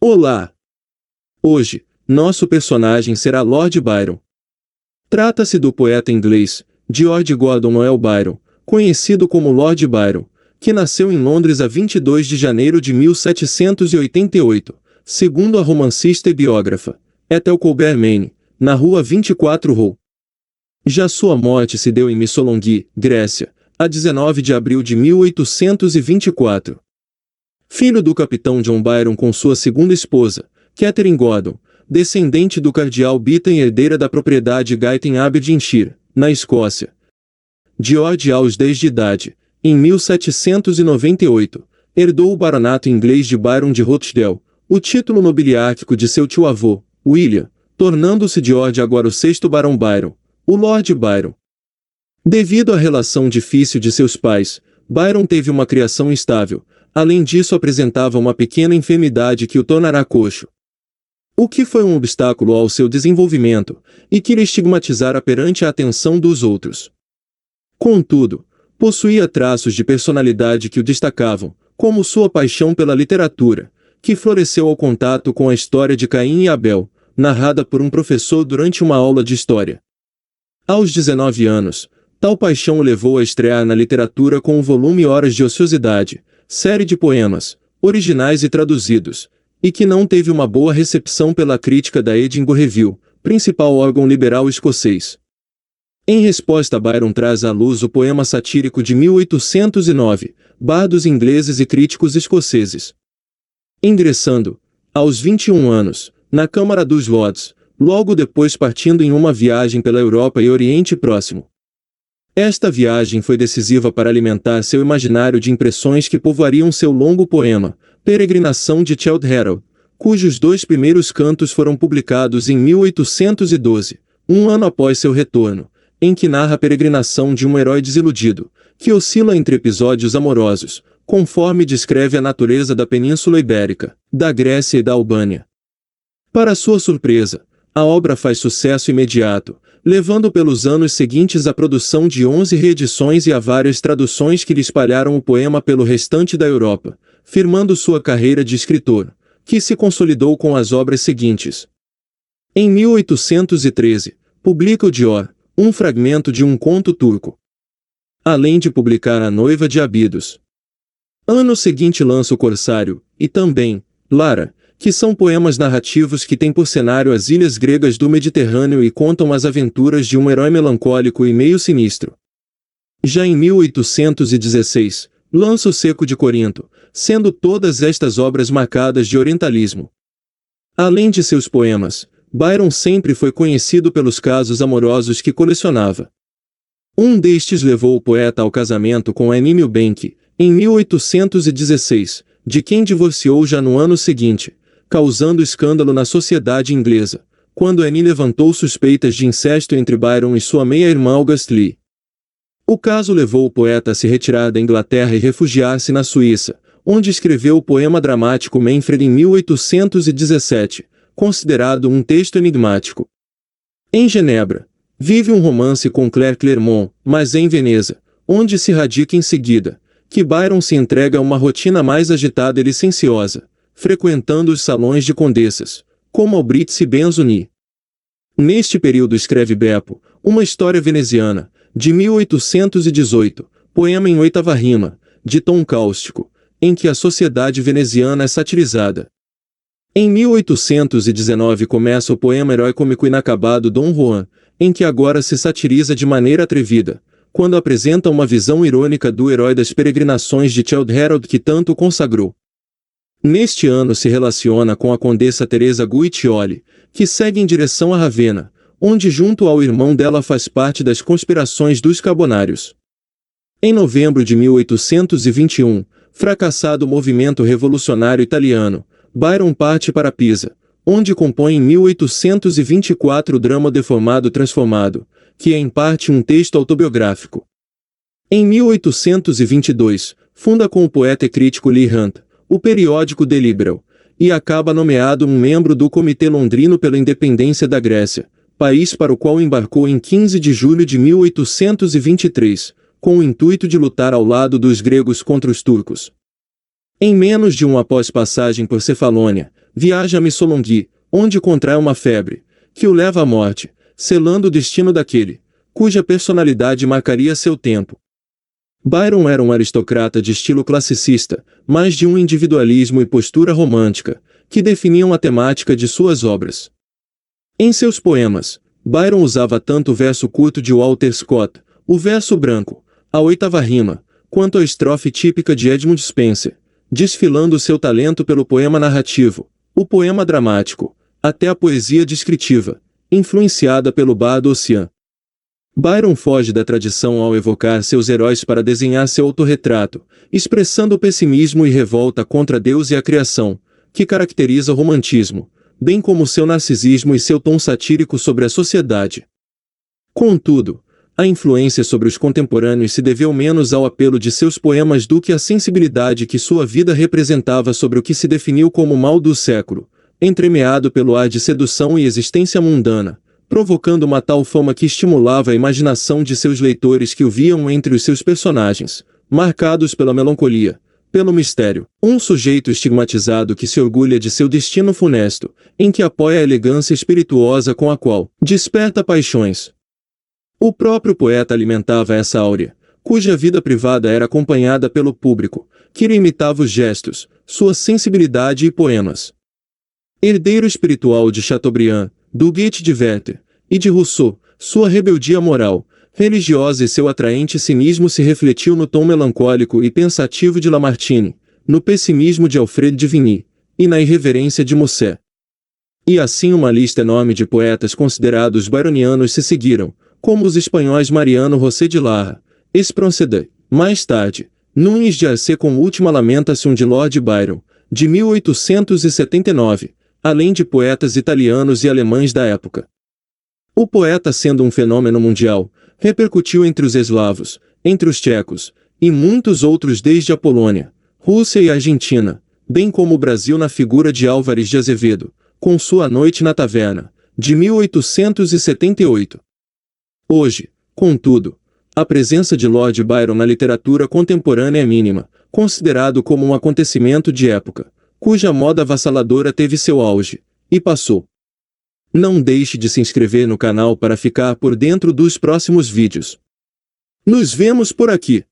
Olá! Hoje, nosso personagem será Lord Byron. Trata-se do poeta inglês, George Gordon Noel Byron, conhecido como Lord Byron, que nasceu em Londres a 22 de janeiro de 1788, segundo a romancista e biógrafa Ethel Colbert Maine, na rua 24 Row. Já sua morte se deu em Missolonghi, Grécia, a 19 de abril de 1824. Filho do capitão John Byron com sua segunda esposa, Catherine Gordon, descendente do cardeal Beaton e herdeira da propriedade Guyton em Aberdeenshire, na Escócia. George, aos 10 de idade, em 1798, herdou o baronato inglês de Byron de Rochdale, o título nobiliático de seu tio-avô, William, tornando-se George agora o sexto Barão Byron, o Lord Byron. Devido à relação difícil de seus pais, Byron teve uma criação instável. Além disso, apresentava uma pequena enfermidade que o tornará coxo, o que foi um obstáculo ao seu desenvolvimento, e que lhe estigmatizara perante a atenção dos outros. Contudo, possuía traços de personalidade que o destacavam, como sua paixão pela literatura, que floresceu ao contato com a história de Caim e Abel, narrada por um professor durante uma aula de história. Aos 19 anos, tal paixão o levou a estrear na literatura com o volume Horas de Ociosidade, série de poemas, originais e traduzidos, e que não teve uma boa recepção pela crítica da Edinburgh Review, principal órgão liberal escocês. Em resposta, Byron traz à luz o poema satírico de 1809, Bardos Ingleses e Críticos Escoceses. Ingressando, aos 21 anos, na Câmara dos Lords, logo depois partindo em uma viagem pela Europa e Oriente Próximo. Esta viagem foi decisiva para alimentar seu imaginário de impressões que povoariam seu longo poema, Peregrinação de Childe Harold, cujos 2 primeiros cantos foram publicados em 1812, um ano após seu retorno, em que narra a peregrinação de um herói desiludido, que oscila entre episódios amorosos, conforme descreve a natureza da Península Ibérica, da Grécia e da Albânia. Para sua surpresa, a obra faz sucesso imediato, levando pelos anos seguintes a produção de 11 reedições e a várias traduções que lhe espalharam o poema pelo restante da Europa, firmando sua carreira de escritor, que se consolidou com as obras seguintes. Em 1813, publica o Dior, um fragmento de um conto turco. Além de publicar A Noiva de Abidos. Ano seguinte lança o Corsário, e também, Lara, que são poemas narrativos que têm por cenário as ilhas gregas do Mediterrâneo e contam as aventuras de um herói melancólico e meio sinistro. Já em 1816, lança o Seco de Corinto, sendo todas estas obras marcadas de orientalismo. Além de seus poemas, Byron sempre foi conhecido pelos casos amorosos que colecionava. Um destes levou o poeta ao casamento com Anne Milbank, em 1816, de quem divorciou já no ano seguinte, causando escândalo na sociedade inglesa, quando Anne levantou suspeitas de incesto entre Byron e sua meia-irmã Auguste Lee. O caso levou o poeta a se retirar da Inglaterra e refugiar-se na Suíça, onde escreveu o poema dramático Manfred em 1817, considerado um texto enigmático. Em Genebra, vive um romance com Claire Clermont, mas é em Veneza, onde se radica em seguida, que Byron se entrega a uma rotina mais agitada e licenciosa, frequentando os salões de condessas, como Albright e Benzoni. Neste período escreve Beppo, uma história veneziana, de 1818, poema em 8ª rima, de tom cáustico, em que a sociedade veneziana é satirizada. Em 1819 começa o poema Herói Cômico Inacabado Dom Juan, em que agora se satiriza de maneira atrevida, quando apresenta uma visão irônica do herói das peregrinações de Childe Harold que tanto consagrou. Neste ano se relaciona com a condessa Teresa Guiccioli, que segue em direção a Ravenna, onde junto ao irmão dela faz parte das conspirações dos Carbonários. Em novembro de 1821, fracassado o movimento revolucionário italiano, Byron parte para Pisa, onde compõe em 1824 o drama Deformado Transformado, que é em parte um texto autobiográfico. Em 1822, funda com o poeta e crítico Leigh Hunt, o periódico The Liberal, e acaba nomeado um membro do Comitê Londrino pela Independência da Grécia, país para o qual embarcou em 15 de julho de 1823, com o intuito de lutar ao lado dos gregos contra os turcos. Em menos de um após passagem por Cefalônia, viaja a Missolonghi, onde contrai uma febre, que o leva à morte, selando o destino daquele, cuja personalidade marcaria seu tempo. Byron era um aristocrata de estilo classicista, mas de um individualismo e postura romântica, que definiam a temática de suas obras. Em seus poemas, Byron usava tanto o verso curto de Walter Scott, o verso branco, a oitava rima, quanto a estrofe típica de Edmund Spenser, desfilando seu talento pelo poema narrativo, o poema dramático, até a poesia descritiva, influenciada pelo bardo Ossian. Byron foge da tradição ao evocar seus heróis para desenhar seu autorretrato, expressando o pessimismo e revolta contra Deus e a criação, que caracteriza o romantismo, bem como seu narcisismo e seu tom satírico sobre a sociedade. Contudo, a influência sobre os contemporâneos se deveu menos ao apelo de seus poemas do que à sensibilidade que sua vida representava sobre o que se definiu como o mal do século, entremeado pelo ar de sedução e existência mundana, provocando uma tal fama que estimulava a imaginação de seus leitores que o viam entre os seus personagens, marcados pela melancolia, pelo mistério, um sujeito estigmatizado que se orgulha de seu destino funesto, em que apoia a elegância espirituosa com a qual desperta paixões. O próprio poeta alimentava essa áurea, cuja vida privada era acompanhada pelo público, que lhe imitava os gestos, sua sensibilidade e poemas. Herdeiro espiritual de Chateaubriand, do Goethe de Werther, e de Rousseau, sua rebeldia moral, religiosa e seu atraente cinismo se refletiu no tom melancólico e pensativo de Lamartine, no pessimismo de Alfred de Vigny, e na irreverência de Musset. E assim uma lista enorme de poetas considerados byronianos se seguiram, como os espanhóis Mariano José de Larra, Espronceda, mais tarde, Nunes de Arce com Última Lamentação de Lord Byron, de 1879, além de poetas italianos e alemães da época. O poeta, sendo um fenômeno mundial, repercutiu entre os eslavos, entre os tchecos, e muitos outros desde a Polônia, Rússia e Argentina, bem como o Brasil na figura de Álvares de Azevedo, com sua Noite na Taverna, de 1878. Hoje, contudo, a presença de Lord Byron na literatura contemporânea é mínima, considerado como um acontecimento de época, cuja moda avassaladora teve seu auge, e passou. Não deixe de se inscrever no canal para ficar por dentro dos próximos vídeos. Nos vemos por aqui!